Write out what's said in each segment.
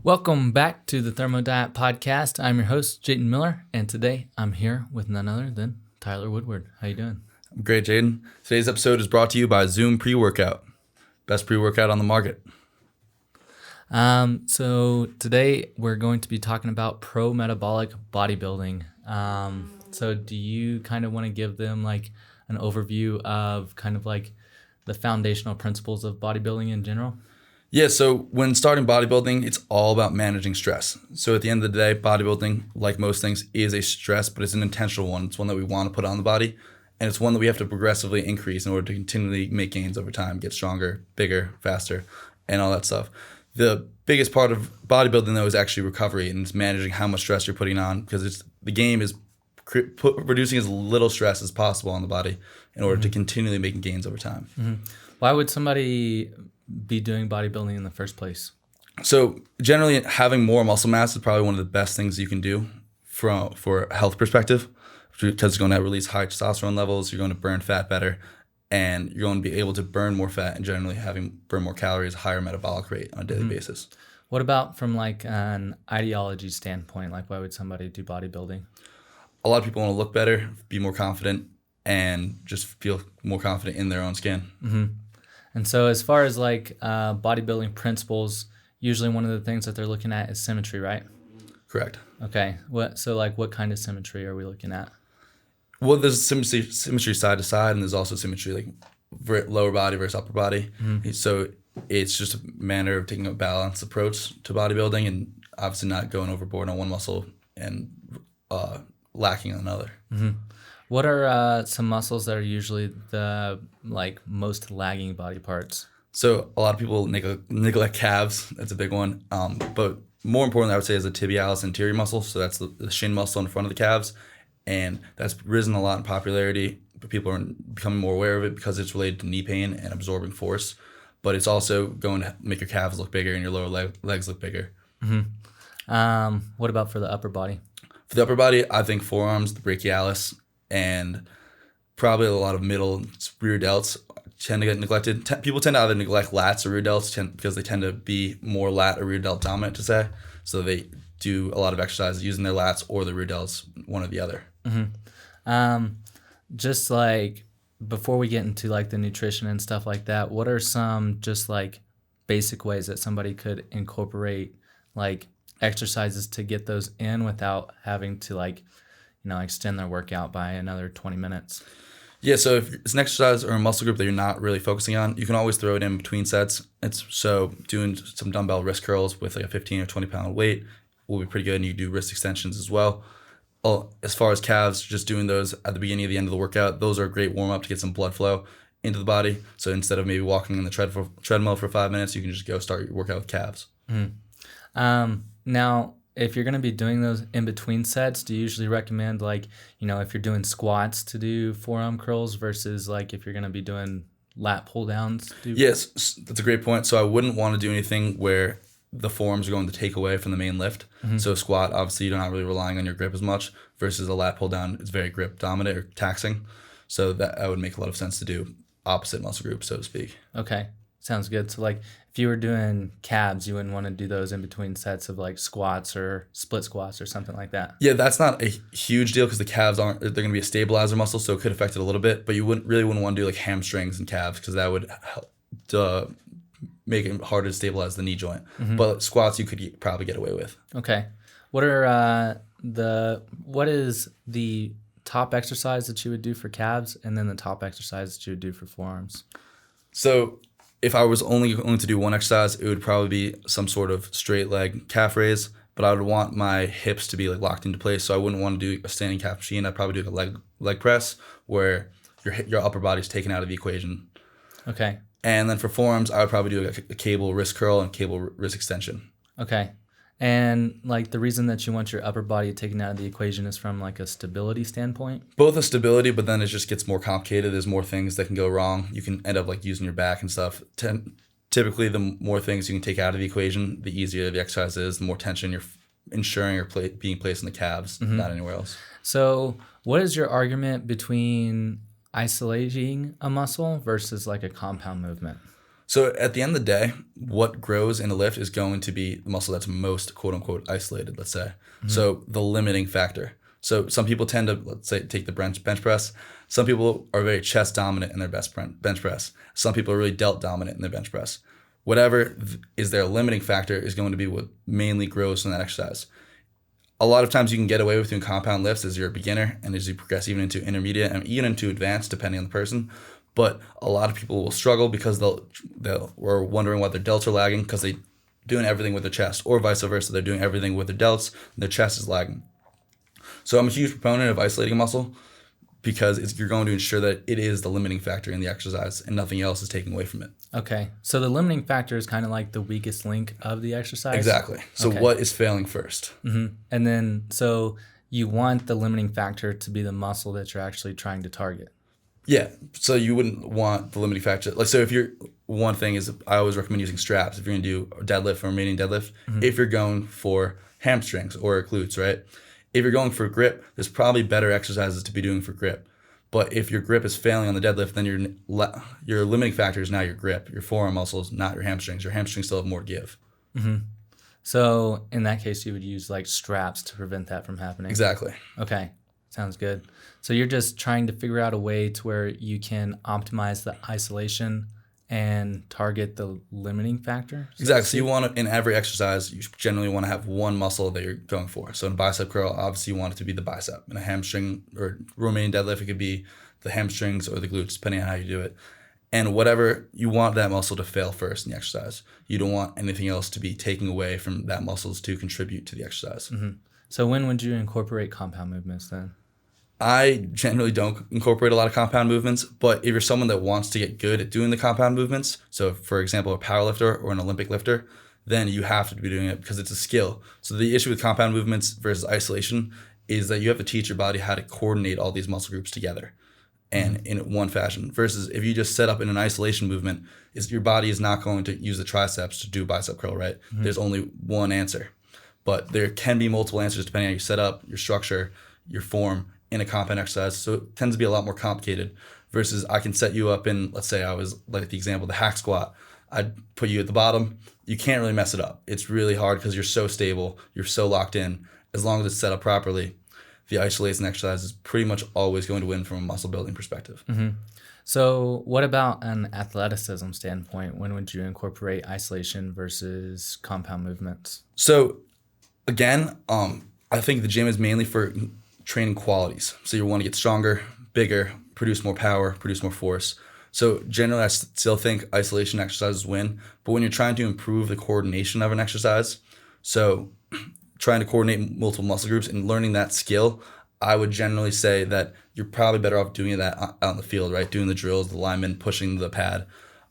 Welcome back to the Thermo Diet Podcast. I'm your host, Jayton Miller, and today I'm here with none other than Tyler Woodward. How you doing? I'm great, Jayton. Today's episode is brought to you by Zoom Pre-Workout. Best pre-workout on the market. So today we're going to be talking about pro-metabolic bodybuilding. So do you kind of want to give them like an overview of kind of like the foundational principles of bodybuilding in general? Yeah, so when starting bodybuilding, it's all about managing stress. So at the end of the day, bodybuilding, like most things, is a stress, but it's an intentional one. It's one that we want to put on the body, and it's one that we have to progressively increase in order to continually make gains over time, get stronger, bigger, faster, and all that stuff. The biggest part of bodybuilding, though, is actually recovery, and it's managing how much stress you're putting on, because the game is producing as little stress as possible on the body in order to continually make gains over time. Mm-hmm. Why would somebody be doing bodybuilding in the first place? So generally, having more muscle mass is probably one of the best things you can do for a health perspective, because it's going to release high testosterone levels, you're going to burn fat better, and you're going to be able to burn more fat and generally burn more calories, higher metabolic rate on a daily basis. What about from like an ideology standpoint? Like, why would somebody do bodybuilding? A lot of people want to look better, be more confident, and just feel more confident in their own skin. Mm-hmm. And so as far as like bodybuilding principles, usually one of the things that they're looking at is symmetry, right? Correct. Okay. What kind of symmetry are we looking at? Well, there's symmetry side to side, and there's also symmetry like lower body versus upper body. Mm-hmm. So it's just a manner of taking a balanced approach to bodybuilding and obviously not going overboard on one muscle and lacking on another. Mm-hmm. What are some muscles that are usually the like most lagging body parts? So a lot of people neglect calves. That's a big one. But more importantly, I would say is the Tibialis Interior muscle. So that's the shin muscle in front of the calves. And that's risen a lot in popularity. But people are becoming more aware of it because it's related to knee pain and absorbing force. But it's also going to make your calves look bigger and your lower legs look bigger. Mm-hmm. What about for the upper body? For the upper body, I think forearms, the brachialis, and probably a lot of middle rear delts tend to get neglected. People tend to either neglect lats or rear delts because they tend to be more lat or rear delt dominant, to say. So they do a lot of exercises using their lats or the rear delts, one or the other. Mm-hmm. Just like before we get into like the nutrition and stuff like that, what are some just like basic ways that somebody could incorporate like exercises to get those in without having to like, extend their workout by another 20 minutes? Yeah, so if it's an exercise or a muscle group that you're not really focusing on, you can always throw it in between sets. So doing some dumbbell wrist curls with like a 15 or 20 pound weight will be pretty good, and you do wrist extensions as well. As far as calves, just doing those at the beginning or the end of the workout, those are a great warm-up to get some blood flow into the body. So instead of maybe walking in the treadmill for 5 minutes, you can just go start your workout with calves. Mm-hmm. Now, if you're going to be doing those in between sets, do you usually recommend like, if you're doing squats to do forearm curls versus like if you're going to be doing lat pull downs? Yes, that's a great point. So I wouldn't want to do anything where the forearms are going to take away from the main lift. Mm-hmm. So squat, obviously you're not really relying on your grip as much, versus a lat pull down, it's very grip dominant or taxing. So that would make a lot of sense to do opposite muscle group, so to speak. Okay. Sounds good. So like if you were doing calves, you wouldn't want to do those in between sets of like squats or split squats or something like that. Yeah, that's not a huge deal because the calves they're going to be a stabilizer muscle, so it could affect it a little bit, but you wouldn't want to do like hamstrings and calves because that would help make it harder to stabilize the knee joint. Mm-hmm. But squats you could probably get away with. Okay. What is the top exercise that you would do for calves and then the top exercise that you would do for forearms? So if I was only going to do one exercise, it would probably be some sort of straight leg calf raise, but I would want my hips to be like locked into place. So I wouldn't want to do a standing calf machine. I'd probably do a leg press where your upper body's taken out of the equation. Okay. And then for forearms, I would probably do a cable wrist curl and cable wrist extension. Okay. And like the reason that you want your upper body taken out of the equation is from like a stability standpoint? Both a stability, but then it just gets more complicated. There's more things that can go wrong. You can end up like using your back and stuff. Typically, the more things you can take out of the equation, the easier the exercise is, the more tension you're ensuring are being placed in the calves, mm-hmm. not anywhere else. So what is your argument between isolating a muscle versus like a compound movement? So at the end of the day, what grows in a lift is going to be the muscle that's most quote unquote isolated, let's say. So the limiting factor. So some people tend to, let's say, take the bench press. Some people are very chest dominant in their bench press. Some people are really delt dominant in their bench press. Whatever is their limiting factor is going to be what mainly grows from that exercise. A lot of times you can get away with doing compound lifts as you're a beginner and as you progress even into intermediate and even into advanced, depending on the person. But a lot of people will struggle because they're wondering why their delts are lagging because they're doing everything with their chest, or vice versa. They're doing everything with their delts and their chest is lagging. So I'm a huge proponent of isolating muscle because you're going to ensure that it is the limiting factor in the exercise and nothing else is taking away from it. Okay. So the limiting factor is kind of like the weakest link of the exercise? Exactly. So what is failing first? Mm-hmm. And then, so you want the limiting factor to be the muscle that you're actually trying to target. Yeah. So you wouldn't want the limiting factor. Like, so if you're, one thing is I always recommend using straps. If you're going to do a deadlift or a remaining deadlift, if you're going for hamstrings or glutes, right? If you're going for grip, there's probably better exercises to be doing for grip. But if your grip is failing on the deadlift, then your limiting factor is now your grip, your forearm muscles, not your hamstrings. Your hamstrings still have more to give. Mm-hmm. So in that case, you would use like straps to prevent that from happening. Exactly. Okay. Sounds good. So you're just trying to figure out a way to where you can optimize the isolation and target the limiting factor? Exactly. So you want to, in every exercise, you generally want to have one muscle that you're going for. So in bicep curl, obviously you want it to be the bicep. In a hamstring or Romanian deadlift, it could be the hamstrings or the glutes, depending on how you do it. And whatever, you want that muscle to fail first in the exercise. You don't want anything else to be taken away from that muscles to contribute to the exercise. Mm-hmm. So when would you incorporate compound movements then? I generally don't incorporate a lot of compound movements, but if you're someone that wants to get good at doing the compound movements, so for example, a powerlifter or an Olympic lifter, then you have to be doing it because it's a skill. So the issue with compound movements versus isolation is that you have to teach your body how to coordinate all these muscle groups together and in one fashion, versus if you just set up in an isolation movement, your body is not going to use the triceps to do bicep curl, right? There's only one answer, but there can be multiple answers depending on your setup, your structure, your form, in a compound exercise. So it tends to be a lot more complicated versus I can set you up in, let's say I was like the example, the hack squat. I'd put you at the bottom. You can't really mess it up. It's really hard because you're so stable. You're so locked in. As long as it's set up properly, the isolation exercise is pretty much always going to win from a muscle building perspective. Mm-hmm. So what about an athleticism standpoint? When would you incorporate isolation versus compound movements? So again, I think the gym is mainly for training qualities. So you want to get stronger, bigger, produce more power, produce more force. So generally, I still think isolation exercises win. But when you're trying to improve the coordination of an exercise, so trying to coordinate multiple muscle groups and learning that skill, I would generally say that you're probably better off doing that out in the field, right? Doing the drills, the linemen, pushing the pad.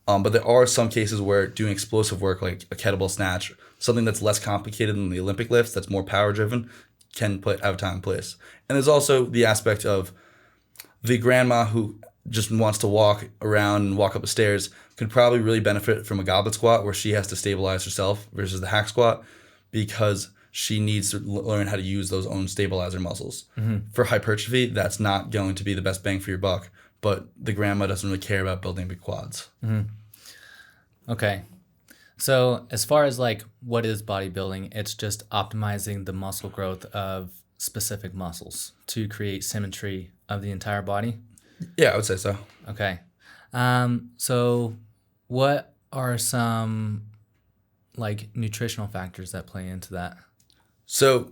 But there are some cases where doing explosive work like a kettlebell snatch, something that's less complicated than the Olympic lifts, that's more power driven, can have time and place. And there's also the aspect of the grandma who just wants to walk around and walk up the stairs could probably really benefit from a goblet squat where she has to stabilize herself versus the hack squat because she needs to learn how to use those own stabilizer muscles. Mm-hmm. For hypertrophy, that's not going to be the best bang for your buck, but the grandma doesn't really care about building big quads. Mm-hmm. Okay. So as far as like what is bodybuilding, it's just optimizing the muscle growth of specific muscles to create symmetry of the entire body? Yeah, I would say so. Okay. So what are some like nutritional factors that play into that? So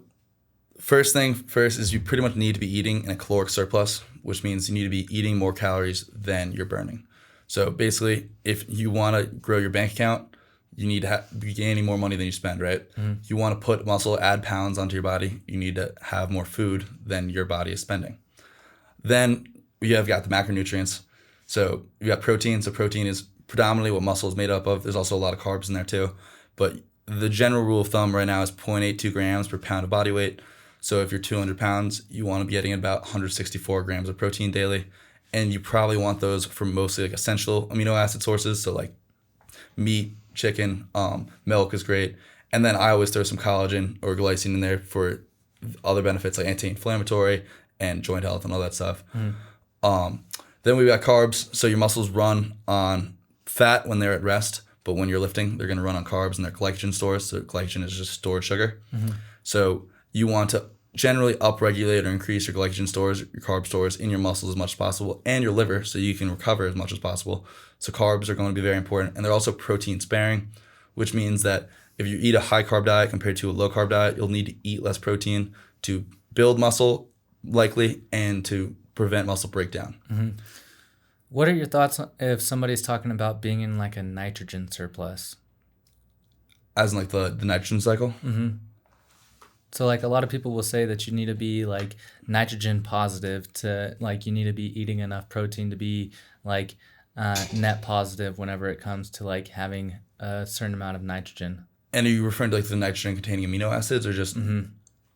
first thing first is you pretty much need to be eating in a caloric surplus, which means you need to be eating more calories than you're burning. So basically, if you want to grow your bank account, you need to be gaining more money than you spend, right? Mm-hmm. You want to put muscle, add pounds onto your body, you need to have more food than your body is spending. Then you have got the macronutrients. So you got protein. So protein is predominantly what muscle is made up of. There's also a lot of carbs in there too. But the general rule of thumb right now is 0.82 grams per pound of body weight. So if you're 200 pounds, you want to be getting about 164 grams of protein daily. And you probably want those from mostly like essential amino acid sources. So like meat, chicken, milk is great. And then I always throw some collagen or glycine in there for other benefits like anti-inflammatory and joint health and all that stuff. Mm. Then we've got carbs. So your muscles run on fat when they're at rest. but when you're lifting, they're going to run on carbs and their glycogen stores. So glycogen is just stored sugar. So you want to generally upregulate or increase your glycogen stores, your carb stores in your muscles as much as possible, and your liver so you can recover as much as possible. So carbs are going to be very important. And they're also protein sparing, which means that if you eat a high carb diet compared to a low carb diet, you'll need to eat less protein to build muscle likely and to prevent muscle breakdown. What are your thoughts if somebody's talking about being in like a nitrogen surplus? As in like the nitrogen cycle? So like a lot of people will say that you need to be like nitrogen positive to like you need to be eating enough protein to be like net positive whenever it comes to like having a certain amount of nitrogen. And are you referring to like the nitrogen containing amino acids or just...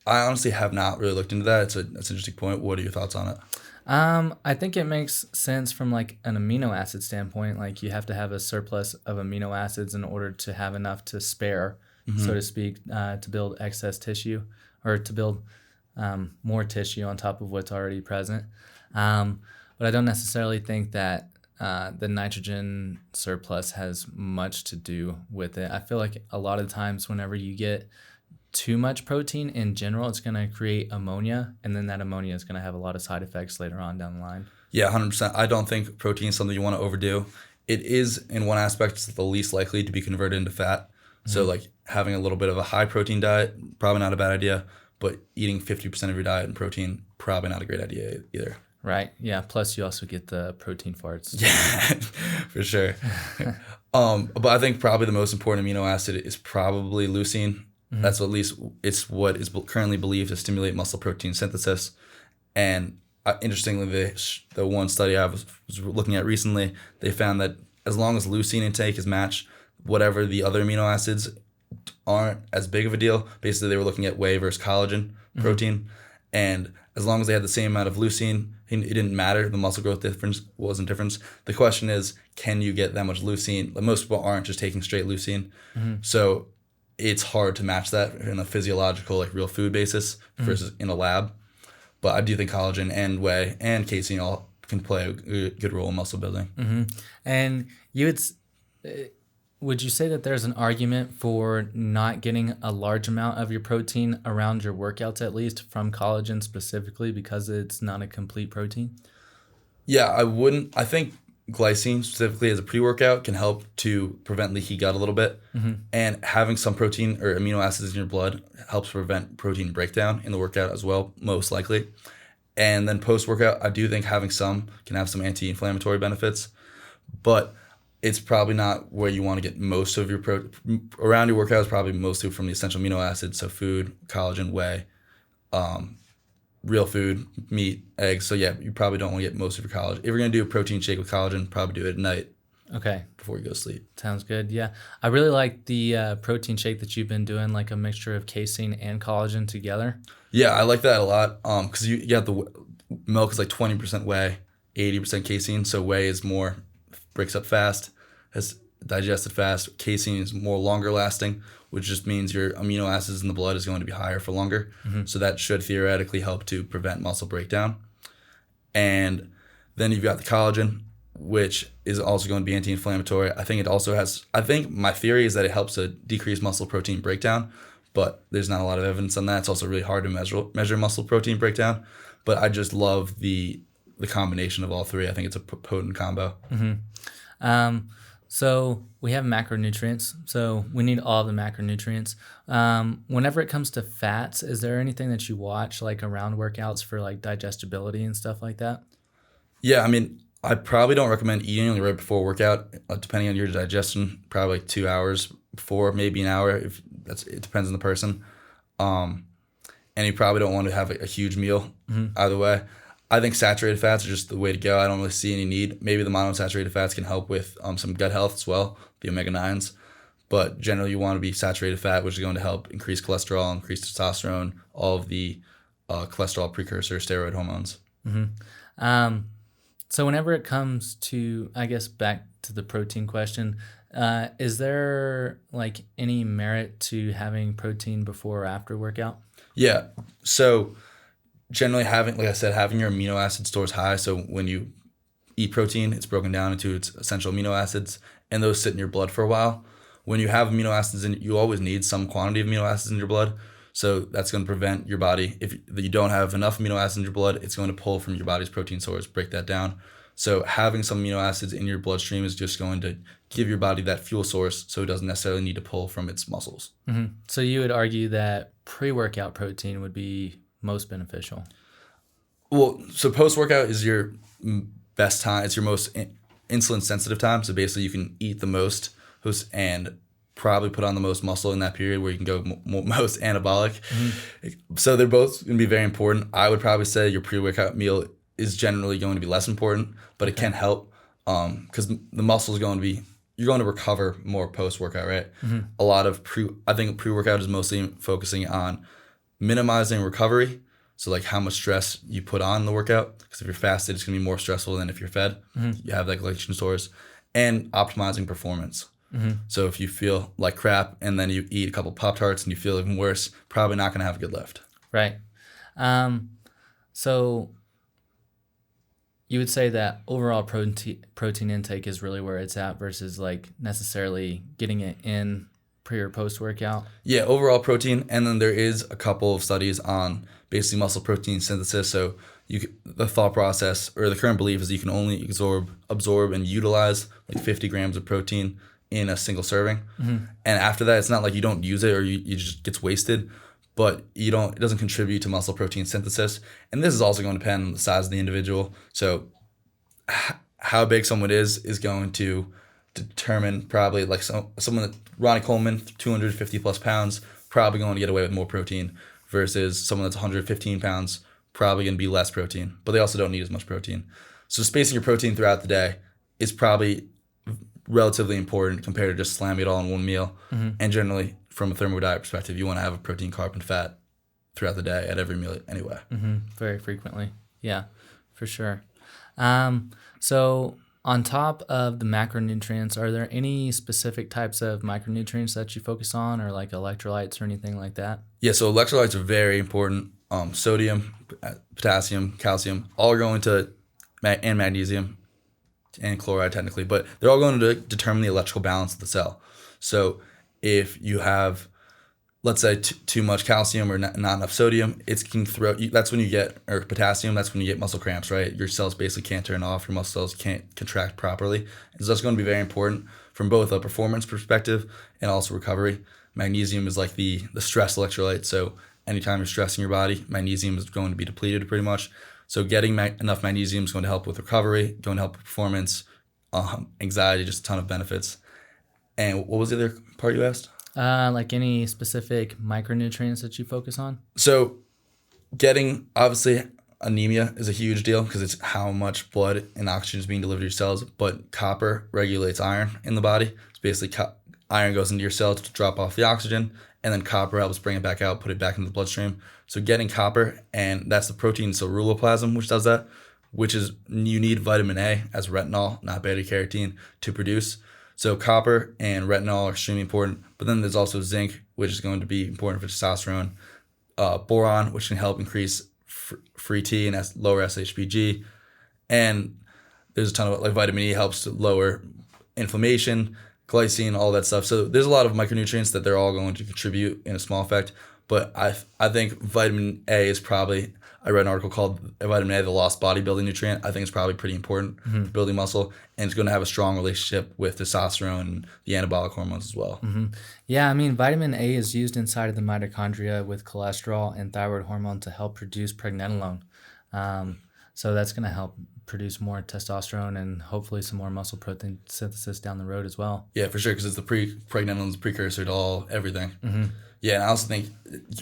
I honestly have not really looked into that. That's an interesting point. What are your thoughts on it? I think it makes sense from like an amino acid standpoint. Like you have to have a surplus of amino acids in order to have enough to spare, so to speak, to build excess tissue or to build more tissue on top of what's already present. But I don't necessarily think that the nitrogen surplus has much to do with it. I feel like a lot of times whenever you get too much protein in general, it's going to create ammonia, and then that ammonia is going to have a lot of side effects later on down the line. Yeah, 100%. I don't think protein is something you want to overdo. It is, in one aspect, it's the least likely to be converted into fat. So like having a little bit of a high protein diet, probably not a bad idea, but eating 50% of your diet in protein, probably not a great idea either. Right. Yeah. Plus you also get the protein farts. Yeah, for sure. But I think probably the most important amino acid is probably leucine. That's at least it's what is currently believed to stimulate muscle protein synthesis. And interestingly, the one study I was looking at recently, they found that as long as leucine intake is matched, whatever the other amino acids aren't as big of a deal. Basically, they were looking at whey versus collagen protein. And as long as they had the same amount of leucine, it didn't matter. The muscle growth difference wasn't difference. The question is, can you get that much leucine? Most people aren't just taking straight leucine. So it's hard to match that in a physiological, like real food basis versus in a lab. But I do think collagen and whey and casein all can play a good role in muscle building. And would you say that there's an argument for not getting a large amount of your protein around your workouts, at least from collagen specifically, because it's not a complete protein? Yeah, I wouldn't. I think glycine specifically as a pre-workout can help to prevent leaky gut a little bit. And having some protein or amino acids in your blood helps prevent protein breakdown in the workout as well, most likely. And then post-workout, I do think having some can have some anti-inflammatory benefits, but it's probably not where you want to get most of your around your workout is probably mostly from the essential amino acids, so food, collagen, whey, real food, meat, eggs. So yeah, you probably don't want to get most of your collagen. If you're going to do a protein shake with collagen, probably do it at night. Okay. Before you go to sleep. Sounds good. Yeah. I really like the protein shake that you've been doing, like a mixture of casein and collagen together. Yeah, I like that a lot. Because you got the milk is like 20% whey, 80% casein. So whey is more, breaks up fast, has digested fast. Casein is more longer lasting, which just means your amino acids in the blood is going to be higher for longer. So that should theoretically help to prevent muscle breakdown. And then you've got the collagen, which is also going to be anti-inflammatory. I think it also has, I think my theory is that it helps to decrease muscle protein breakdown, but there's not a lot of evidence on that. It's also really hard to measure muscle protein breakdown, but I just love the combination of all three. I think it's a potent combo. So we have macronutrients, so we need all the macronutrients. Whenever it comes to fats, is there anything that you watch like around workouts for like digestibility and stuff like that? Yeah, I mean, I probably don't recommend eating right before workout, depending on your digestion, probably like 2 hours before, maybe an hour. It depends on the person. And you probably don't want to have a huge meal either way. I think saturated fats are just the way to go. I don't really see any need. Maybe the monounsaturated fats can help with some gut health as well, the omega-9s. But generally you want to be saturated fat, which is going to help increase cholesterol, increase testosterone, all of the cholesterol precursor steroid hormones. So whenever it comes to, I guess, back to the protein question, is there like any merit to having protein before or after workout? Yeah. So generally having your amino acid stores high. So when you eat protein, it's broken down into its essential amino acids. and those sit in your blood for a while. When you have amino acids in, you always need some quantity of amino acids in your blood. So that's going to prevent your body, if you don't have enough amino acids in your blood, it's going to pull from your body's protein source, break that down. So having some amino acids in your bloodstream is just going to give your body that fuel source, so it doesn't necessarily need to pull from its muscles. Mm-hmm. So you would argue that pre-workout protein would be most beneficial. Well, so post-workout is your best time. It's your most insulin-sensitive time. So basically you can eat the most and probably put on the most muscle in that period where you can go most anabolic. Mm-hmm. So they're both going to be very important. I would probably say your pre-workout meal is generally going to be less important, but it can help because the muscle is going to be, you're going to recover more post-workout, right? Mm-hmm. A lot of I think pre-workout is mostly focusing on minimizing recovery. So like how much stress you put on the workout, because if you're fasted, it's going to be more stressful than if you're fed. Mm-hmm. You have that glycogen stores, and optimizing performance. Mm-hmm. So if you feel like crap and then you eat a couple Pop-Tarts and you feel even worse, probably not going to have a good lift. Right. So you would say that overall protein intake is really where it's at versus like necessarily getting it in pre or post workout? Yeah, overall protein. And then there is a couple of studies on basically muscle protein synthesis. So the thought process or the current belief is you can only absorb and utilize like 50 grams of protein in a single serving. Mm-hmm. And after that, it's not like you don't use it or you just gets wasted, but it doesn't contribute to muscle protein synthesis. And this is also going to depend on the size of the individual. So how big someone is going to determine probably like someone that Ronnie Coleman, 250 plus pounds, probably going to get away with more protein versus someone that's 115 pounds, probably going to be less protein, but they also don't need as much protein. So spacing your protein throughout the day is probably relatively important compared to just slamming it all in one meal. Mm-hmm. And generally, from a Thermo Diet perspective, you want to have a protein, carb, and fat throughout the day at every meal anyway. Mm-hmm. Very frequently. Yeah, for sure. So on top of the macronutrients, are there any specific types of micronutrients that you focus on, or like electrolytes or anything like that? Yeah, so electrolytes are very important. Sodium, potassium, calcium, all are going to, and magnesium, and chloride technically, but they're all going to determine the electrical balance of the cell. So if you have, let's say, too much calcium or not enough sodium, it can that's when you get, or potassium, that's when you get muscle cramps, right? Your cells basically can't turn off, your muscle cells can't contract properly. And so that's going to be very important from both a performance perspective and also recovery. Magnesium is like the stress electrolyte. So anytime you're stressing your body, magnesium is going to be depleted pretty much. So getting enough magnesium is going to help with recovery, going to help with performance, anxiety, just a ton of benefits. And what was the other part you asked? Like any specific micronutrients that you focus on? So obviously, anemia is a huge deal because it's how much blood and oxygen is being delivered to your cells. But copper regulates iron in the body. It's basically iron goes into your cell to drop off the oxygen, and then copper helps bring it back out, put it back into the bloodstream. So getting copper, and that's the protein ceruloplasmin, which does that, which is you need vitamin A as retinol, not beta-carotene, to produce. So copper and retinol are extremely important. But then there's also zinc, which is going to be important for testosterone. Boron, which can help increase free T and lower SHBG. And there's a ton of like vitamin E helps to lower inflammation, glycine, all that stuff. So there's a lot of micronutrients that they're all going to contribute in a small effect. But I think vitamin A is probably, I read an article called Vitamin A, the lost bodybuilding nutrient. I think it's probably pretty important for building muscle, and it's going to have a strong relationship with testosterone and the anabolic hormones as well. Mm-hmm. Yeah, I mean, vitamin A is used inside of the mitochondria with cholesterol and thyroid hormone to help produce pregnenolone. So that's going to help produce more testosterone and hopefully some more muscle protein synthesis down the road as well. Yeah, for sure, because it's pregnenolone's precursor to everything. Mm-hmm. Yeah, and I also think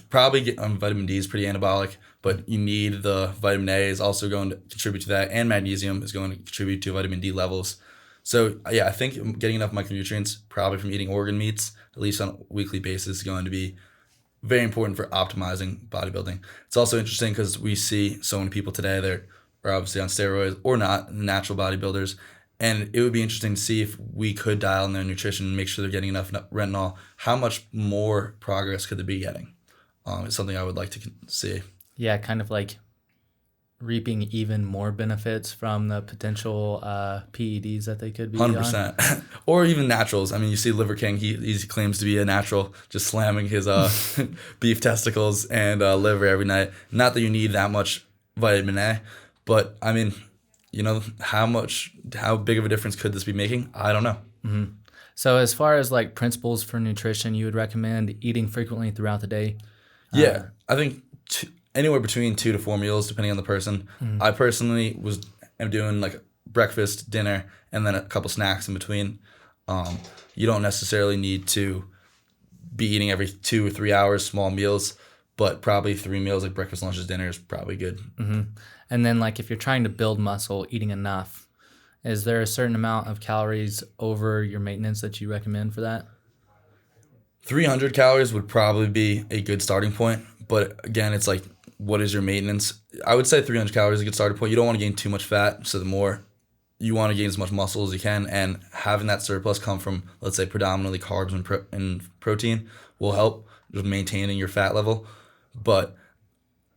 probably vitamin D is pretty anabolic, but you need the vitamin A is also going to contribute to that, and magnesium is going to contribute to vitamin D levels. So yeah, I think getting enough micronutrients, probably from eating organ meats, at least on a weekly basis, is going to be very important for optimizing bodybuilding. It's also interesting because we see so many people today that are obviously on steroids or not, natural bodybuilders. And it would be interesting to see if we could dial in their nutrition and make sure they're getting enough retinol. How much more progress could they be getting? It's something I would like to see. Yeah, kind of like reaping even more benefits from the potential PEDs that they could be on? 100%. Or even naturals. I mean, you see Liver King, he claims to be a natural, just slamming his beef testicles and liver every night. Not that you need that much vitamin A, but I mean, how big of a difference could this be making? I don't know. Mm-hmm. So as far as like principles for nutrition, you would recommend eating frequently throughout the day? Yeah, I think anywhere between 2 to 4 meals, depending on the person. Mm-hmm. I personally am doing like breakfast, dinner, and then a couple snacks in between. You don't necessarily need to be eating every 2 or 3 hours, small meals, but probably 3 meals like breakfast, lunches, dinner is probably good. Mm-hmm. And then like if you're trying to build muscle, eating enough, is there a certain amount of calories over your maintenance that you recommend for that? 300 calories would probably be a good starting point. But again, it's like, what is your maintenance? I would say 300 calories is a good starting point. You don't want to gain too much fat. So the more you want to gain as much muscle as you can. And having that surplus come from, let's say, predominantly carbs and protein will help with maintaining your fat level. But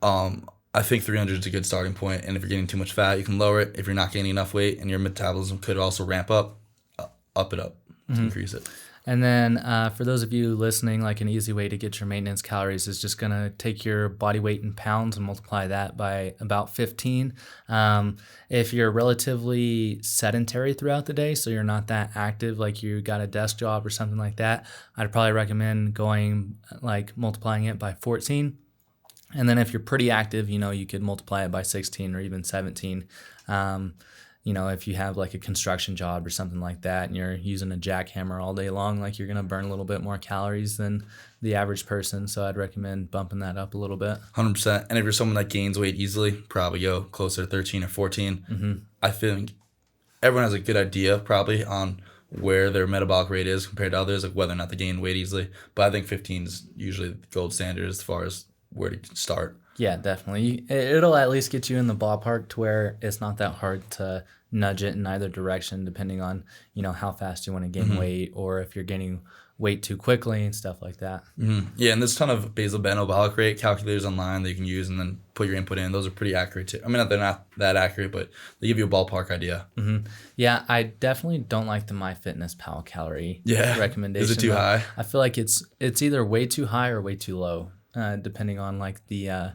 I think 300 is a good starting point. And if you're getting too much fat, you can lower it. If you're not gaining enough weight and your metabolism could also ramp up it up to increase it. And then for those of you listening, like an easy way to get your maintenance calories is just going to take your body weight in pounds and multiply that by about 15. If you're relatively sedentary throughout the day, so you're not that active, like you got a desk job or something like that, I'd probably recommend going like multiplying it by 14. And then if you're pretty active, you could multiply it by 16 or even 17. If you have like a construction job or something like that and you're using a jackhammer all day long, like you're going to burn a little bit more calories than the average person. So I'd recommend bumping that up a little bit. 100%. And if you're someone that gains weight easily, probably go closer to 13 or 14. Mm-hmm. I think everyone has a good idea probably on where their metabolic rate is compared to others, like whether or not they gain weight easily. But I think 15 is usually the gold standard as far as where to start. Yeah, definitely. It'll at least get you in the ballpark to where it's not that hard to nudge it in either direction, depending on, how fast you want to gain weight or if you're gaining weight too quickly and stuff like that. Mm-hmm. Yeah, and there's a ton of basal metabolic rate calculators online that you can use and then put your input in. Those are pretty accurate too. I mean, they're not that accurate, but they give you a ballpark idea. Mm-hmm. Yeah, I definitely don't like the MyFitnessPal calorie recommendation. Is it too high? I feel like it's either way too high or way too low, depending on like the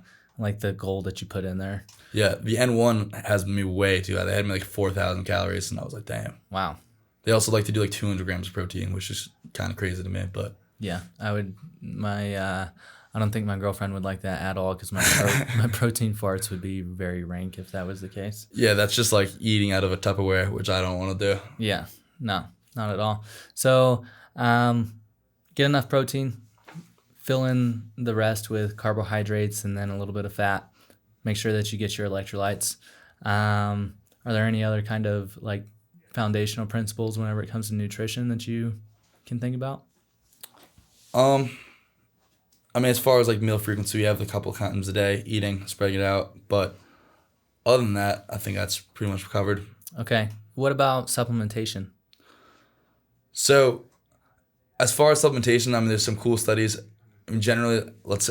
goal that you put in there. Yeah, the N1 has me way too high. They had me like 4,000 calories, and I was like, damn. Wow. They also like to do like 200 grams of protein, which is kind of crazy to me, but. Yeah, I would, I don't think my girlfriend would like that at all because my protein farts would be very rank if that was the case. Yeah, that's just like eating out of a Tupperware, which I don't want to do. Yeah, no, not at all. So get enough protein, fill in the rest with carbohydrates and then a little bit of fat. Make sure that you get your electrolytes. Are there any other kind of like foundational principles whenever it comes to nutrition that you can think about? I mean, as far as like meal frequency, we have a couple times a day eating, spreading it out. But other than that, I think that's pretty much covered. Okay. What about supplementation? So as far as supplementation, I mean, there's some cool studies. I mean, generally, let's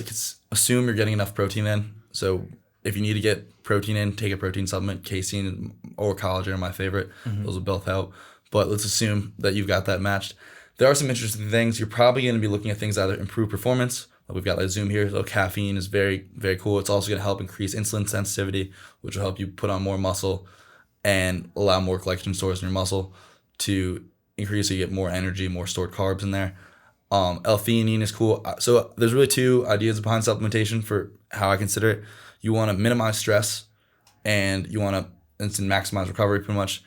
assume you're getting enough protein in. So if you need to get protein in, take a protein supplement. Casein or collagen are my favorite. Mm-hmm. Those will both help. But let's assume that you've got that matched. There are some interesting things. You're probably going to be looking at things that either improve performance. We've got like Zoom here. So caffeine is very, very cool. It's also going to help increase insulin sensitivity, which will help you put on more muscle and allow more glycogen stores in your muscle to increase so you get more energy, more stored carbs in there. L-theanine is cool. So there's really two ideas behind supplementation for how I consider it. You want to minimize stress and you want to maximize recovery pretty much.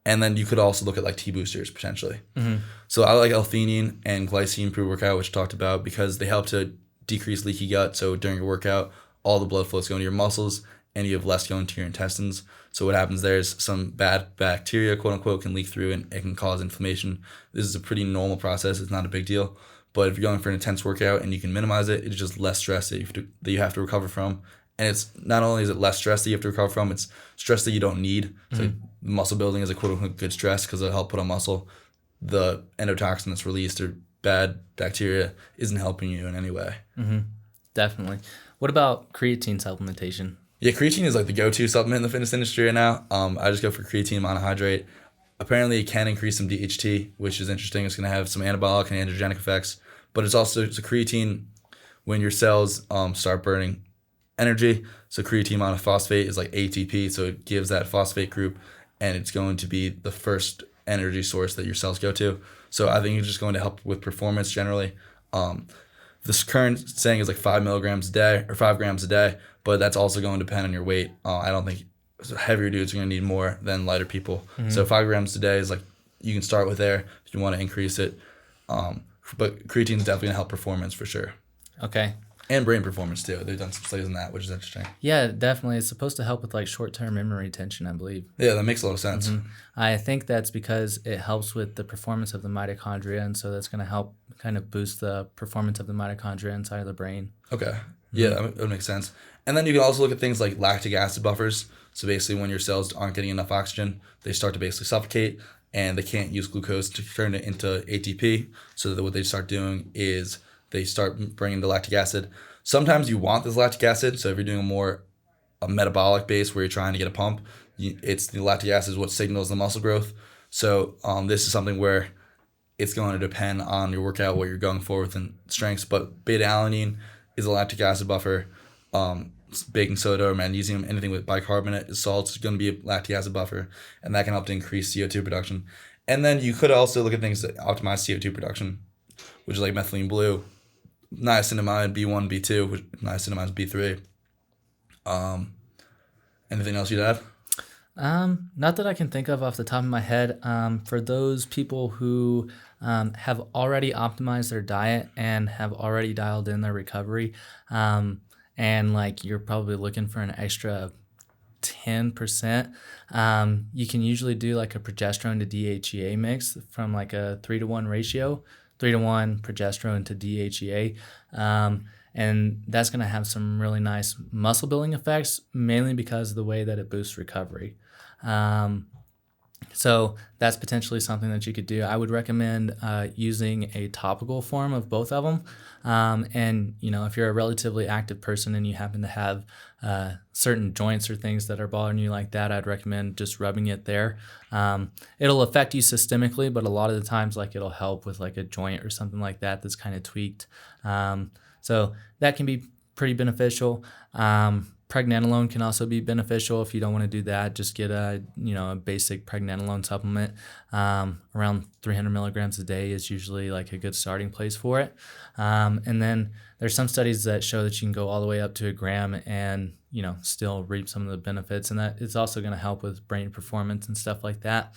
And then you could also look at like T-boosters potentially. Mm-hmm. So I like L-theanine and glycine pre-workout, which I talked about, because they help to decrease leaky gut. So during your workout, all the blood flow is going to your muscles and you have less going to your intestines. So what happens there is some bad bacteria, quote unquote, can leak through and it can cause inflammation. This is a pretty normal process. It's not a big deal. But if you're going for an intense workout and you can minimize it, it's just less stress that you have to recover from. And it's not only is it less stress that you have to recover from, it's stress that you don't need. So muscle building is a quote unquote good stress because it'll help put on muscle. The endotoxin that's released or bad bacteria isn't helping you in any way. Mm-hmm. Definitely. What about creatine supplementation? Yeah, creatine is like the go-to supplement in the fitness industry right now. I just go for creatine monohydrate. Apparently, it can increase some DHT, which is interesting. It's going to have some anabolic and androgenic effects, but it's a creatine when your cells start burning energy. So creatine monophosphate is like ATP, so it gives that phosphate group, and it's going to be the first energy source that your cells go to. So I think it's just going to help with performance generally. This current saying is like 5 milligrams a day or 5 grams a day, but that's also going to depend on your weight. I don't think heavier dudes are going to need more than lighter people. Mm-hmm. So 5 grams a day is like, you can start with there if you want to increase it. But creatine is definitely going to help performance for sure. Okay. And brain performance too. They've done some studies on that, which is interesting. Yeah, definitely. It's supposed to help with like short-term memory retention, I believe. Yeah, that makes a lot of sense. Mm-hmm. I think that's because it helps with the performance of the mitochondria, and so that's going to help kind of boost the performance of the mitochondria inside of the brain. Okay. Mm-hmm. Yeah, that would make sense. And then you can also look at things like lactic acid buffers. So basically when your cells aren't getting enough oxygen, they start to basically suffocate, and they can't use glucose to turn it into ATP. So that what they start doing is they start bringing the lactic acid. Sometimes you want this lactic acid, so if you're doing a metabolic base where you're trying to get a pump, it's the lactic acid is what signals the muscle growth. So this is something where it's going to depend on your workout, what you're going for within strengths. But beta-alanine is a lactic acid buffer. Baking soda or magnesium, anything with bicarbonate, salts is going to be a lactic acid buffer, and that can help to increase CO2 production. And then you could also look at things that optimize CO2 production, which is like methylene blue, niacinamide B1, B2, which niacinamide is B3. Anything else you'd add? Not that I can think of off the top of my head. For those people who have already optimized their diet and have already dialed in their recovery, and like you're probably looking for an extra 10%, you can usually do like a progesterone to DHEA mix from like a 3-to-1 ratio, 3-to-1 progesterone to DHEA. And that's going to have some really nice muscle building effects, mainly because of the way that it boosts recovery. So that's potentially something that you could do. I would recommend using a topical form of both of them. And, if you're a relatively active person and you happen to have certain joints or things that are bothering you like that, I'd recommend just rubbing it there. It'll affect you systemically, but a lot of the times, like, it'll help with like a joint or something like that that's kind of tweaked. So that can be pretty beneficial. Pregnenolone can also be beneficial. If you don't want to do that, just get a basic pregnenolone supplement. Around 300 milligrams a day is usually like a good starting place for it. And then there's some studies that show that you can go all the way up to a gram and still reap some of the benefits, and that it's also going to help with brain performance and stuff like that.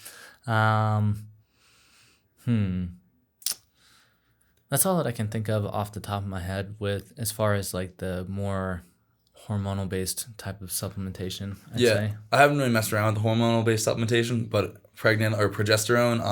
That's all that I can think of off the top of my head with as far as like the more hormonal based type of supplementation, I'd say. I haven't really messed around with the hormonal based supplementation, but progesterone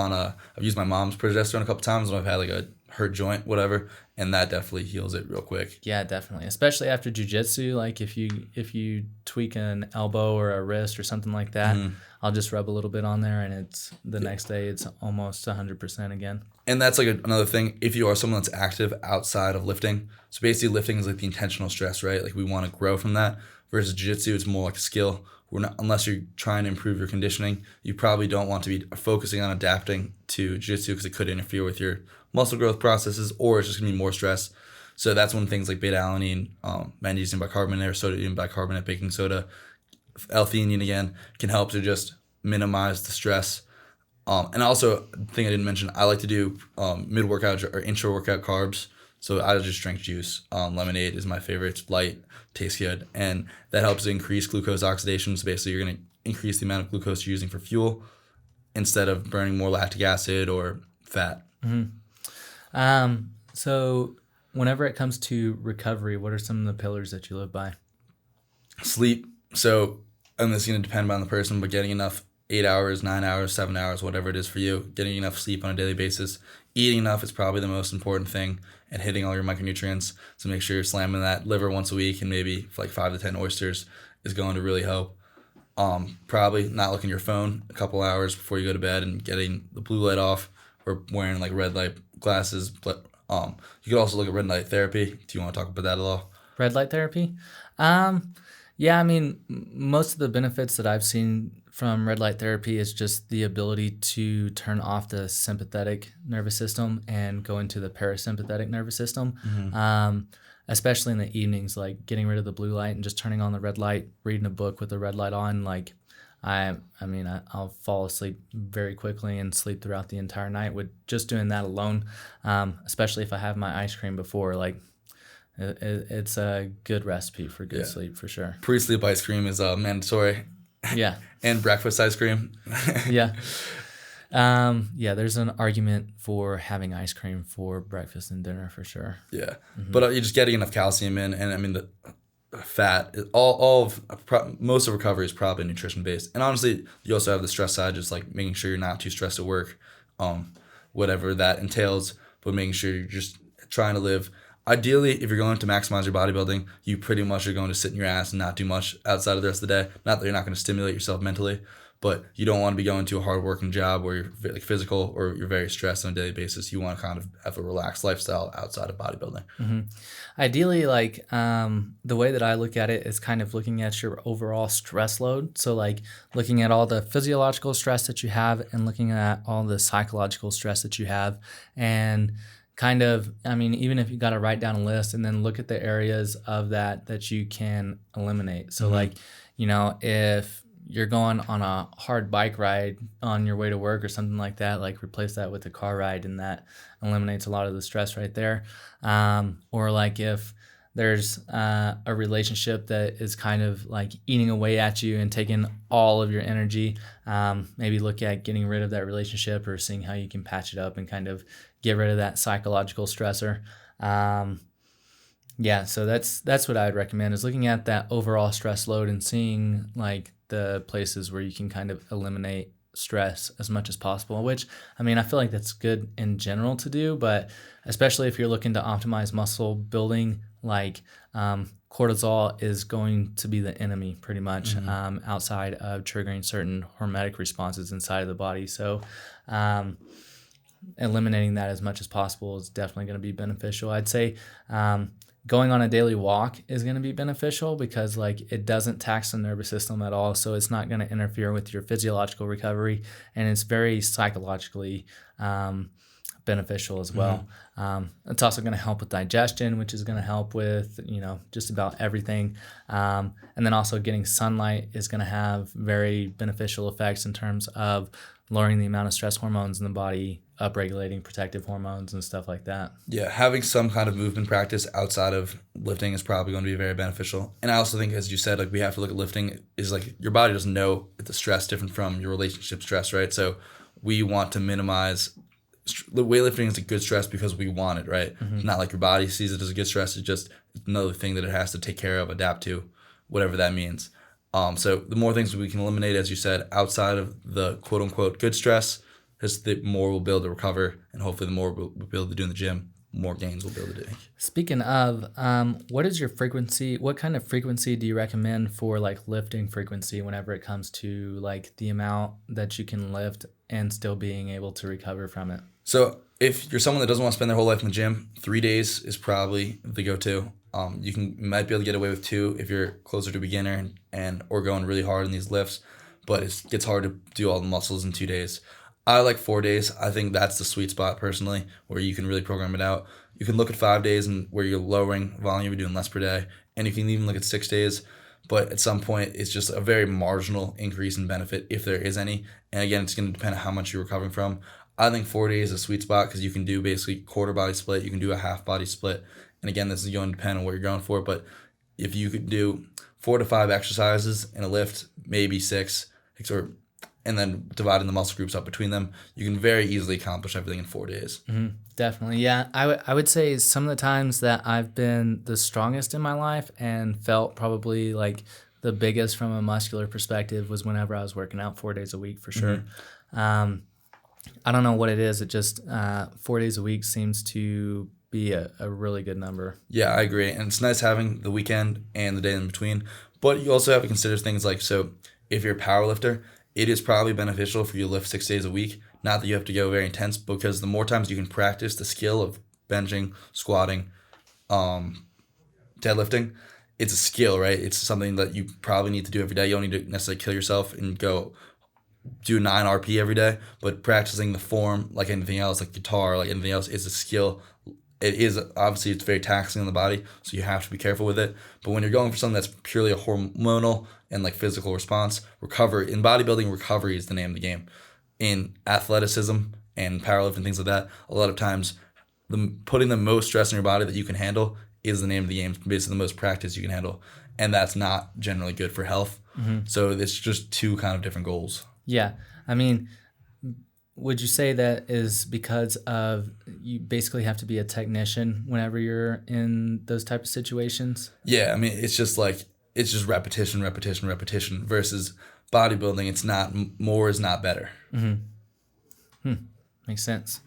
I've used my mom's progesterone a couple times when I've had like a hurt joint, whatever, and that definitely heals it real quick. Yeah, definitely. Especially after jiu-jitsu, like if you tweak an elbow or a wrist or something like that, I'll just rub a little bit on there, and it's next day it's almost 100% again. And that's like another thing, if you are someone that's active outside of lifting. So basically lifting is like the intentional stress, right? Like we want to grow from that. Versus jiu-jitsu, it's more like a skill. Unless you're trying to improve your conditioning, you probably don't want to be focusing on adapting to jiu-jitsu because it could interfere with your muscle growth processes, or it's just going to be more stress. So that's when things like beta-alanine, magnesium bicarbonate, or sodium bicarbonate, baking soda, L-theanine again, can help to just minimize the stress. And also, the thing I didn't mention, I like to do mid-workout or intra-workout carbs. So I just drink juice. Lemonade is my favorite. It's light, tastes good, and that helps to increase glucose oxidation. So basically, you're going to increase the amount of glucose you're using for fuel instead of burning more lactic acid or fat. Mm-hmm. So whenever it comes to recovery, what are some of the pillars that you live by? Sleep. So, and this is going to depend on the person, but getting enough 8 hours, 9 hours, 7 hours, whatever it is for you, getting enough sleep on a daily basis. Eating enough is probably the most important thing, and hitting all your micronutrients. So make sure you're slamming that liver once a week, and maybe like 5 to 10 oysters is going to really help. Probably not looking at your phone a couple hours before you go to bed and getting the blue light off, or wearing like red light glasses. But you could also look at red light therapy. Do you want to talk about that at all? Red light therapy? Yeah, I mean, most of the benefits that I've seen from red light therapy is just the ability to turn off the sympathetic nervous system and go into the parasympathetic nervous system. Especially in the evenings, like getting rid of the blue light and just turning on the red light, reading a book with the red light on. Like, I'll fall asleep very quickly and sleep throughout the entire night with just doing that alone. Especially if I have my ice cream before, like. It's a good recipe for good sleep for sure. Pre-sleep ice cream is mandatory. Yeah. And breakfast ice cream. Yeah. There's an argument for having ice cream for breakfast and dinner for sure. Yeah. But you're just getting enough calcium in, and I mean the fat, most of recovery is probably nutrition based. And honestly, you also have the stress side, just like making sure you're not too stressed at work, whatever that entails, but making sure you're just trying to live. Ideally, if you're going to maximize your bodybuilding, you pretty much are going to sit in your ass and not do much outside of the rest of the day. Not that you're not going to stimulate yourself mentally, but you don't want to be going to a hard-working job where you're like physical or you're very stressed on a daily basis. You want to kind of have a relaxed lifestyle outside of bodybuilding. Mm-hmm. Ideally, like the way that I look at it is kind of looking at your overall stress load. So like looking at all the physiological stress that you have and looking at all the psychological stress that you have, and kind of, I mean, even if you got to write down a list and then look at the areas of that you can eliminate. So like, if you're going on a hard bike ride on your way to work or something like that, like replace that with a car ride, and that eliminates a lot of the stress right there. Or like if there's a relationship that is kind of like eating away at you and taking all of your energy, maybe look at getting rid of that relationship or seeing how you can patch it up and kind of get rid of that psychological stressor. So that's what I'd recommend, is looking at that overall stress load and seeing like the places where you can kind of eliminate stress as much as possible, which, I mean, I feel like that's good in general to do, but especially if you're looking to optimize muscle building, like cortisol is going to be the enemy pretty much, outside of triggering certain hormetic responses inside of the body. So eliminating that as much as possible is definitely going to be beneficial. I'd say going on a daily walk is going to be beneficial because like it doesn't tax the nervous system at all, so it's not going to interfere with your physiological recovery, and it's very psychologically beneficial as well. It's also going to help with digestion, which is going to help with just about everything, and then also getting sunlight is going to have very beneficial effects in terms of lowering the amount of stress hormones in the body, upregulating protective hormones and stuff like that. Yeah, having some kind of movement practice outside of lifting is probably going to be very beneficial. And I also think, as you said, like we have to look at lifting is like your body doesn't know it's a stress different from your relationship stress, right? So we want to minimize the weightlifting is a good stress because we want it, right? It's not like your body sees it as a good stress. It's just another thing that it has to take care of, adapt to, whatever that means. So the more things we can eliminate, as you said, outside of the quote unquote good stress, is the more we'll be able to recover, and hopefully the more we'll be able to do in the gym, more gains we'll be able to do. Speaking of, what is your frequency? What kind of frequency do you recommend for like lifting frequency whenever it comes to like the amount that you can lift and still being able to recover from it? So if you're someone that doesn't want to spend their whole life in the gym, 3 days is probably the go-to. You might be able to get away with 2 if you're closer to beginner and or going really hard in these lifts, but it gets hard to do all the muscles in 2 days. I like 4 days. I think that's the sweet spot personally, where you can really program it out. You can look at 5 days and where you're lowering volume, you're doing less per day, and you can even look at 6 days. But at some point, it's just a very marginal increase in benefit if there is any. And again, it's going to depend on how much you're recovering from. I think 4 days is a sweet spot because you can do basically quarter body split. You can do a half body split. And again, this is going to depend on what you're going for. But if you could do 4 to 5 exercises in a lift, maybe 6, and then dividing the muscle groups up between them, you can very easily accomplish everything in 4 days. Definitely. Yeah. I would say some of the times that I've been the strongest in my life and felt probably like the biggest from a muscular perspective was whenever I was working out 4 days a week for sure. I don't know what it is. It just 4 days a week seems to be a really good number. Yeah, I agree. And it's nice having the weekend and the day in between. But you also have to consider things like, so if you're a power lifter, it is probably beneficial for you to lift 6 days a week. Not that you have to go very intense, because the more times you can practice the skill of benching, squatting, deadlifting, it's a skill, right? It's something that you probably need to do every day. You don't need to necessarily kill yourself and go do 9 RP every day, but practicing the form, like anything else, like guitar, like anything else, is a skill. It is, obviously, it's very taxing on the body, so you have to be careful with it. But when you're going for something that's purely a hormonal and like physical response, recovery, in bodybuilding, recovery is the name of the game. In athleticism and powerlifting, things like that, a lot of times putting the most stress on your body that you can handle is the name of the game. It's basically the most practice you can handle, and that's not generally good for health. So it's just two kind of different goals. Yeah. I mean, would you say that is because of you basically have to be a technician whenever you're in those type of situations? Yeah, I mean, it's just repetition versus bodybuilding. It's not, more is not better. Makes sense.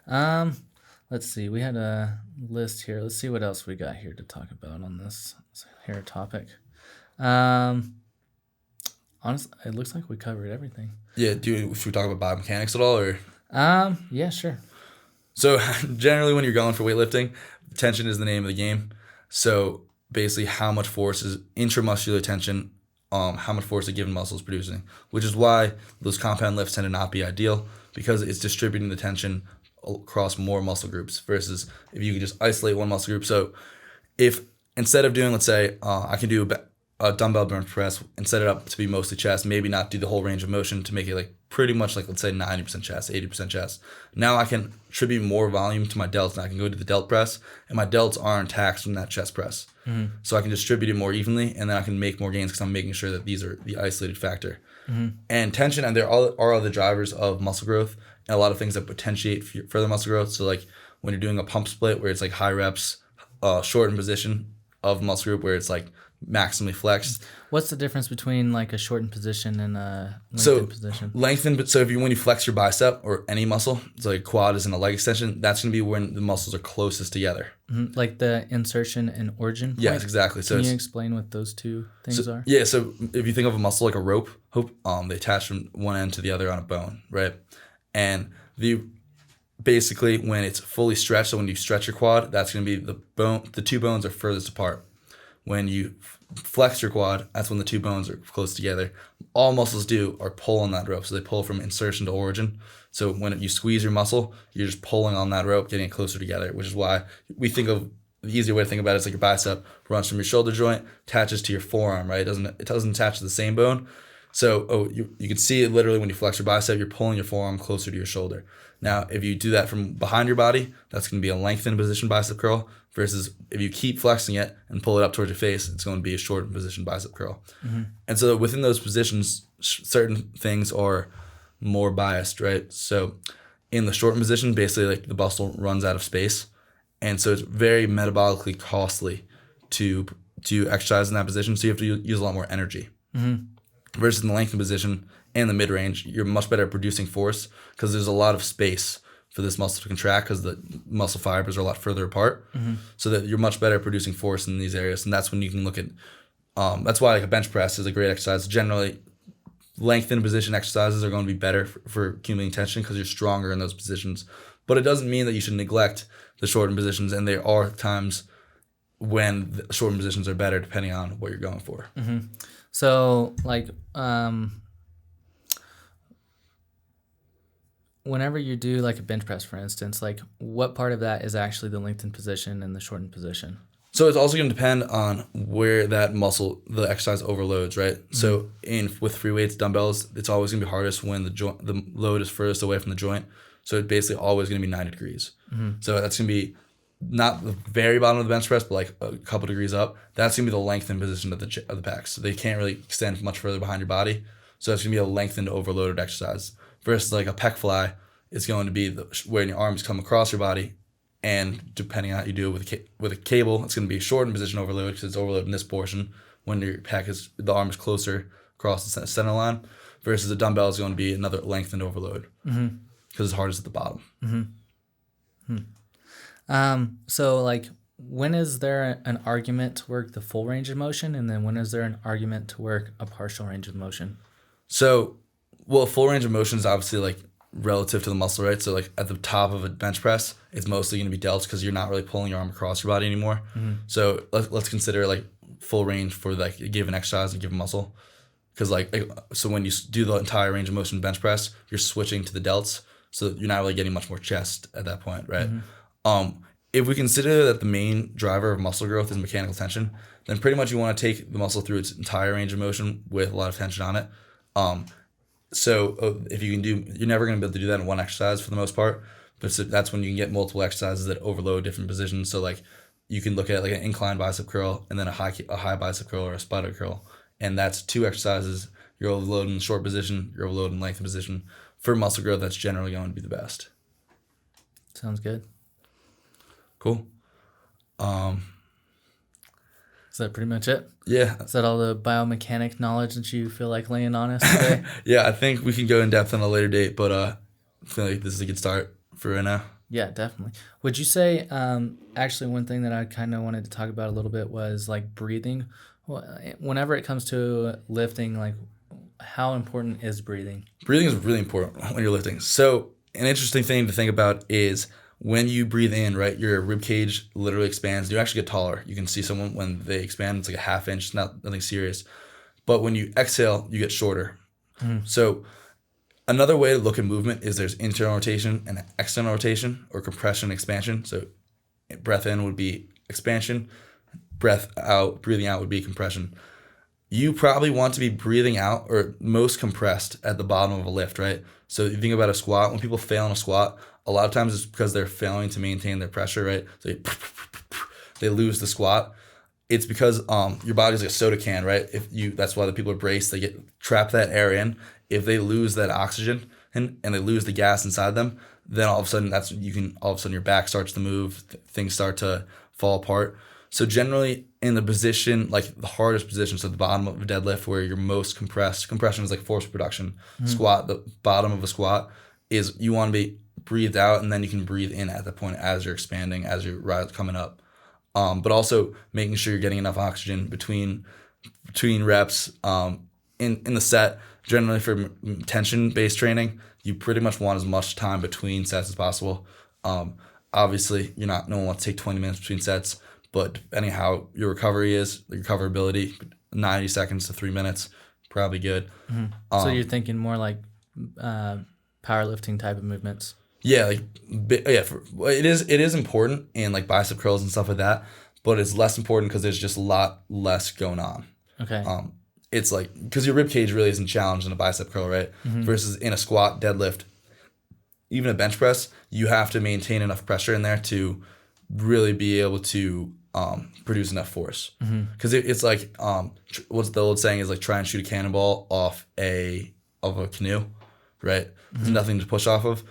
Let's see. We had a list here. Let's see what else we got here to talk about on this hair topic. Honestly, it looks like we covered everything. Yeah, should we talk about biomechanics at all, or? Yeah, sure. So generally when you're going for weightlifting, tension is the name of the game. So basically how much force is intramuscular tension, how much force a given muscle is producing, which is why those compound lifts tend to not be ideal, because it's distributing the tension across more muscle groups versus if you could just isolate one muscle group. So if instead of doing, let's say, I can do a dumbbell bench press and set it up to be mostly chest, maybe not do the whole range of motion to make it like pretty much like, let's say 90% chest, 80% chest. Now I can attribute more volume to my delts, and I can go to the delt press, and my delts aren't taxed from that chest press. So I can distribute it more evenly, and then I can make more gains because I'm making sure that these are the isolated factor. And tension, and there are other drivers of muscle growth and a lot of things that potentiate further muscle growth. So like when you're doing a pump split where it's like high reps, shortened position of muscle group where it's like maximally flexed. What's the difference between like a shortened position and a lengthened position? So if when you flex your bicep or any muscle, it's like quad is in a leg extension, that's going to be when the muscles are closest together. Like the insertion and origin point? Yes, exactly. So can you explain what those two things are? Yeah, so if you think of a muscle like a rope, they attach from one end to the other on a bone, right? And basically when it's fully stretched, so when you stretch your quad, that's going to be the two bones are furthest apart. When you flex your quad, that's when the two bones are close together. All muscles do are pull on that rope. So they pull from insertion to origin. So when you squeeze your muscle, you're just pulling on that rope, getting it closer together, which is why we think of the easier way to think about it is like your bicep runs from your shoulder joint, attaches to your forearm, right? It doesn't attach to the same bone. So you can see it literally when you flex your bicep, you're pulling your forearm closer to your shoulder. Now, if you do that from behind your body, that's going to be a lengthened position bicep curl, versus if you keep flexing it and pull it up towards your face, it's going to be a shortened position bicep curl. And so within those positions, certain things are more biased, right? So in the shortened position, basically like the muscle runs out of space. And so it's very metabolically costly to exercise in that position. So you have to use a lot more energy. Versus in the lengthened position and the mid-range, you're much better at producing force because there's a lot of space for this muscle to contract because the muscle fibers are a lot further apart. So that you're much better at producing force in these areas. And that's when you can look at, that's why like a bench press is a great exercise. Generally, lengthened position exercises are going to be better for accumulating tension because you're stronger in those positions. But it doesn't mean that you should neglect the shortened positions. And there are times when the shortened positions are better depending on what you're going for. So, like, whenever you do like a bench press, for instance, like what part of that is actually the lengthened position and the shortened position? So it's also going to depend on where that muscle, the exercise overloads, right? So with free weights, dumbbells, it's always going to be hardest when the load is furthest away from the joint. So it's basically always going to be 90 degrees. So that's going to be not the very bottom of the bench press, but like a couple degrees up. That's going to be the lengthened position of the pecs. So they can't really extend much further behind your body. So that's going to be a lengthened, overloaded exercise. Versus like a pec fly, it's going to be when your arms come across your body, and depending on how you do it with a cable, it's going to be a shortened position overload because it's overloaded in this portion when your the arm is closer across the center line. Versus a dumbbell is going to be another lengthened overload because it's hardest at the bottom. So like when is there an argument to work the full range of motion, and then when is there an argument to work a partial range of motion? So, full range of motion is obviously like relative to the muscle, right? So like at the top of a bench press, it's mostly going to be delts because you're not really pulling your arm across your body anymore. So let's consider like full range for like a given exercise and given muscle. Because so when you do the entire range of motion bench press, you're switching to the delts, so you're not really getting much more chest at that point, right? If we consider that the main driver of muscle growth is mechanical tension, then pretty much you want to take the muscle through its entire range of motion with a lot of tension on it. So if you can you're never going to be able to do that in one exercise for the most part, but that's when you can get multiple exercises that overload different positions. So like you can look at like an incline bicep curl and then a high bicep curl or a spider curl, and that's 2 exercises. You're overloading short position, you're overloading length position. For muscle growth, that's generally going to be the best. Sounds good. Cool. Is that pretty much it? Yeah. Is that all the biomechanic knowledge that you feel like laying on us today? Yeah, I think we can go in depth on a later date, but I feel like this is a good start for right now. Yeah, definitely. Would you say, actually one thing that I kind of wanted to talk about a little bit was like breathing. Whenever it comes to lifting, like how important is breathing? Breathing is really important when you're lifting. So an interesting thing to think about is when you breathe in, right, your rib cage literally expands. You actually get taller. You can see someone when they expand, it's like a half inch, nothing serious. But when you exhale, you get shorter. So another way to look at movement is there's internal rotation and external rotation, or compression and expansion. So breath in would be expansion, breathing out would be compression. You probably want to be breathing out or most compressed at the bottom of a lift, right? So if you think about a squat, when people fail in a squat, a lot of times it's because they're failing to maintain their pressure, right? So they lose the squat. It's because your body's like a soda can, right? That's why the people are braced. They trap that air in. If they lose that oxygen and they lose the gas inside them, then all of a sudden your back starts to move, things start to fall apart. So generally in the position, like the hardest position, so the bottom of a deadlift where you're most compressed, compression is like force production. Squat, the bottom of a squat is you want to be breathed out, and then you can breathe in at the point as you're expanding, as you're coming up. But also making sure you're getting enough oxygen between reps. In the set, generally for tension-based training, you pretty much want as much time between sets as possible. Obviously, no one wants to take 20 minutes between sets, but depending how your recovery is, the recoverability, 90 seconds to 3 minutes, probably good. So you're thinking more like powerlifting type of movements? Yeah, it is important in like bicep curls and stuff like that, but it's less important because there's just a lot less going on. Okay. It's like because your rib cage really isn't challenged in a bicep curl, right? Versus in a squat, deadlift, even a bench press, you have to maintain enough pressure in there to really be able to produce enough force. Because it's like what's the old saying is like try and shoot a cannonball off a canoe, right? There's nothing to push off of.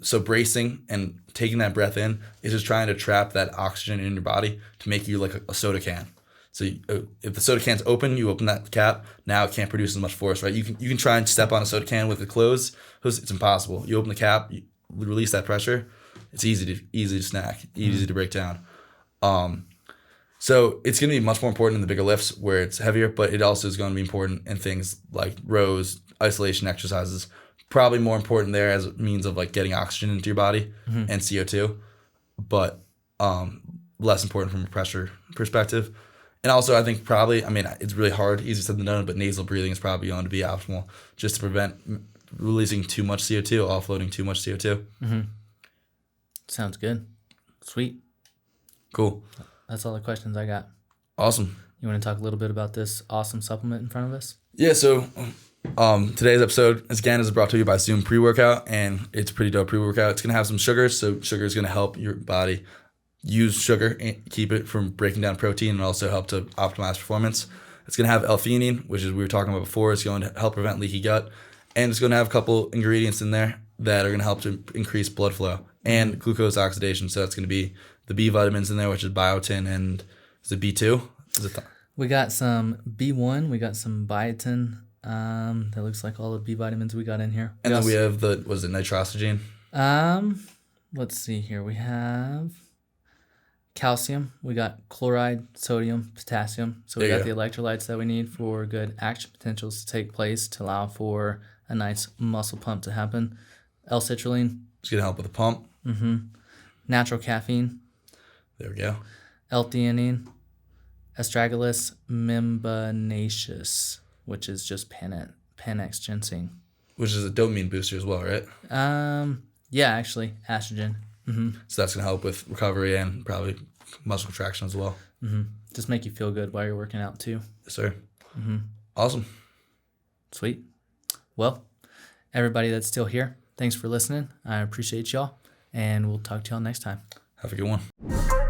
So bracing and taking that breath in is just trying to trap that oxygen in your body to make you like a soda can. So if the soda can's open, you open that cap. Now it can't produce as much force, right? You can try and step on a soda can with it closed. It's impossible. You open the cap, you release that pressure. It's easy to snack, easy to break down. So it's going to be much more important in the bigger lifts where it's heavier, but it also is going to be important in things like rows, isolation exercises. Probably more important there as a means of like getting oxygen into your body and CO2, but less important from a pressure perspective. And also I think it's really hard, easier said than done, but nasal breathing is probably going to be optimal just to prevent releasing too much CO2, offloading too much CO2. Sounds good. Sweet. Cool. That's all the questions I got. Awesome. You want to talk a little bit about this awesome supplement in front of us? Yeah, so today's episode, is brought to you by Zoom Pre-Workout, and it's a pretty dope pre-workout. It's going to have some sugars, so sugar is going to help your body use sugar and keep it from breaking down protein and also help to optimize performance. It's going to have L-theanine, which is we were talking about before. It's going to help prevent leaky gut, and it's going to have a couple ingredients in there that are going to help to increase blood flow and glucose oxidation. So that's going to be the B vitamins in there, which is biotin and is it B2? We got some B1, we got some biotin. That looks like all the B vitamins we got in here. And then we have nitrosamine? Let's see here. We have calcium. We got chloride, sodium, potassium. So we got the electrolytes that we need for good action potentials to take place to allow for a nice muscle pump to happen. L-citrulline. It's going to help with the pump. Natural caffeine. There we go. L-theanine. Astragalus membranaceus, which is just Panax ginseng. Which is a dopamine booster as well, right? Yeah, actually, estrogen. So that's going to help with recovery and probably muscle contraction as well. Just make you feel good while you're working out too. Yes, sir. Awesome. Sweet. Well, everybody that's still here, thanks for listening. I appreciate y'all, and we'll talk to y'all next time. Have a good one.